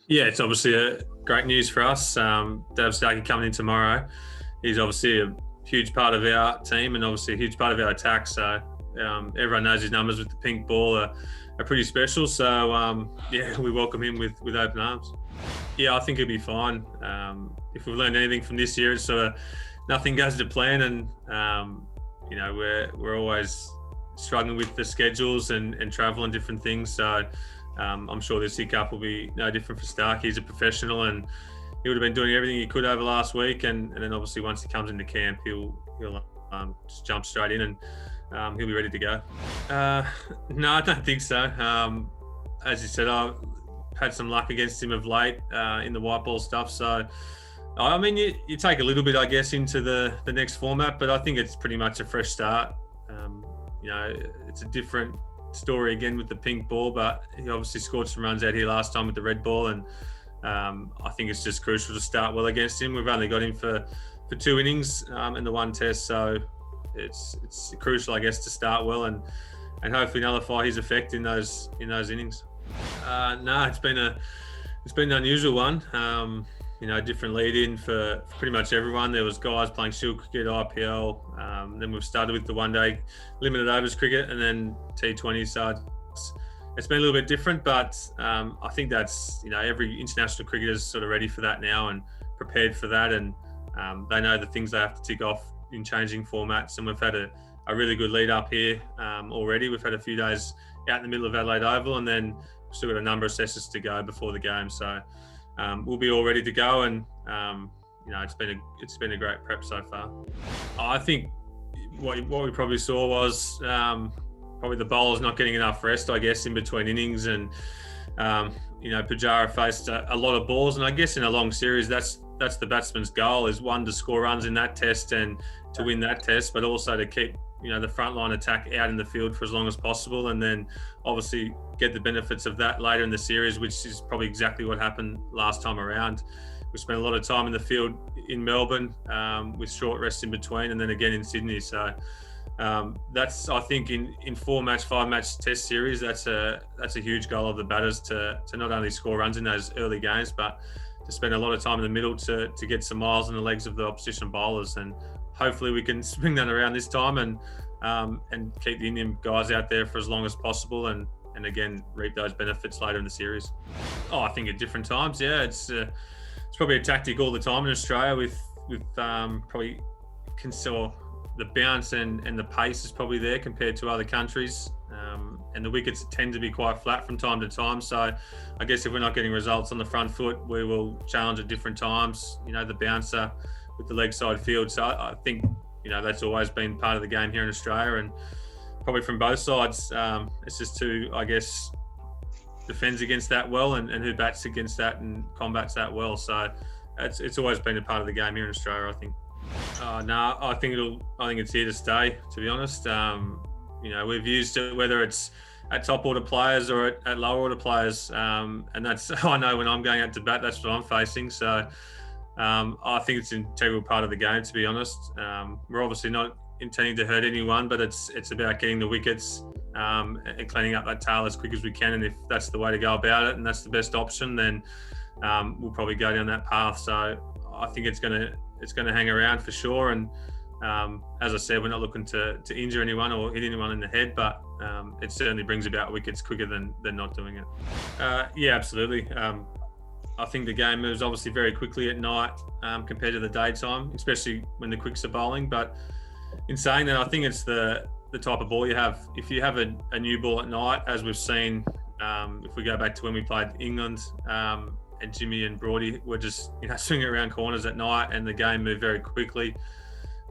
Yeah, it's obviously a great news for us. Dave Starkey coming in tomorrow. He's obviously a huge part of our team and obviously a huge part of our attack. So everyone knows his numbers with the pink ball are pretty special. So yeah, we welcome him with open arms. Yeah, I think he'll be fine. If we've learned anything from this year, it's sort of nothing goes to plan, and we're always struggling with the schedules and travel and different things. So I'm sure this hiccup will be no different for Stark. He's a professional, and he would have been doing everything he could over last week. And then obviously once he comes into camp, he'll just jump straight in and he'll be ready to go. No, I don't think so. As you said, I've had some luck against him of late in the white ball stuff. So, I mean, you take a little bit, I guess, into the next format, but I think it's pretty much a fresh start. It's a different story again with the pink ball, but he obviously scored some runs out here last time with the red ball, and I think it's just crucial to start well against him. We've only got him for 2 innings in the one test, so it's crucial, I guess, to start well and hopefully nullify his effect in those innings. No, it's been an unusual one. Different lead-in for pretty much everyone. There was guys playing Shield cricket, IPL. Then we've started with the one-day limited overs cricket, and then T20. So it's been a little bit different, but I think that's every international cricketer is sort of ready for that now and prepared for that, and they know the things they have to tick off in changing formats. And we've had a really good lead up here already. We've had a few days out in the middle of Adelaide Oval, and then we've still got a number of sessions to go before the game. So we'll be all ready to go, and it's been a great prep so far. I think what we probably saw was probably the bowlers not getting enough rest, I guess, in between innings, and Pujara faced a lot of balls, and I guess in a long series that's the batsman's goal, is one, to score runs in that test and to win that test, but also to keep the front line attack out in the field for as long as possible, and then obviously get the benefits of that later in the series, which is probably exactly what happened last time around. We spent a lot of time in the field in Melbourne with short rests in between, and then again in Sydney. So that's, I think, in 4-match, 5-match test series, that's a huge goal of the batters to not only score runs in those early games, but to spend a lot of time in the middle to get some miles in the legs of the opposition bowlers. And hopefully we can swing that around this time and keep the Indian guys out there for as long as possible, and again reap those benefits later in the series. I think at different times, yeah, it's probably a tactic all the time in Australia with probably the bounce and the pace is probably there compared to other countries, and the wickets tend to be quite flat from time to time. So I guess if we're not getting results on the front foot, we will challenge at different times. The bouncer with the leg side field. So I think that's always been part of the game here in Australia, and probably from both sides. It's just who, I guess, defends against that well, and who bats against that and combats that well. So it's always been a part of the game here in Australia, I think. No, I think it's here to stay, to be honest. We've used it, whether it's at top order players or at lower order players, and that's, I know when I'm going out to bat, that's what I'm facing. So I think it's an integral part of the game, to be honest. We're obviously not intending to hurt anyone, but it's about getting the wickets and cleaning up that tail as quick as we can. And if that's the way to go about it, and that's the best option, then we'll probably go down that path. So I think it's going to hang around for sure. And as I said, we're not looking to injure anyone or hit anyone in the head, but it certainly brings about wickets quicker than not doing it. Yeah, absolutely. I think the game moves obviously very quickly at night compared to the daytime, especially when the quicks are bowling. But in saying that, I think it's the type of ball you have. If you have a new ball at night, as we've seen, if we go back to when we played England, and Jimmy and Broady were just swinging around corners at night, and the game moved very quickly.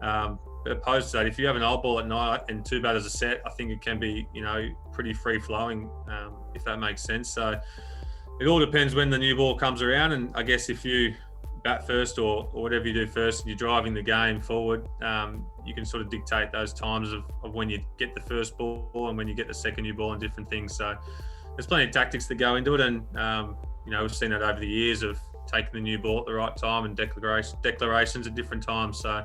Opposed to that, if you have an old ball at night and 2 batters are set, I think it can be pretty free flowing, if that makes sense. So it all depends when the new ball comes around, and I guess if you bat first or whatever you do first and you're driving the game forward, you can sort of dictate those times of when you get the first ball and when you get the second new ball and different things. So there's plenty of tactics that go into it, and we've seen that over the years of taking the new ball at the right time and declarations at different times. So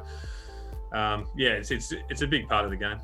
yeah, it's a big part of the game.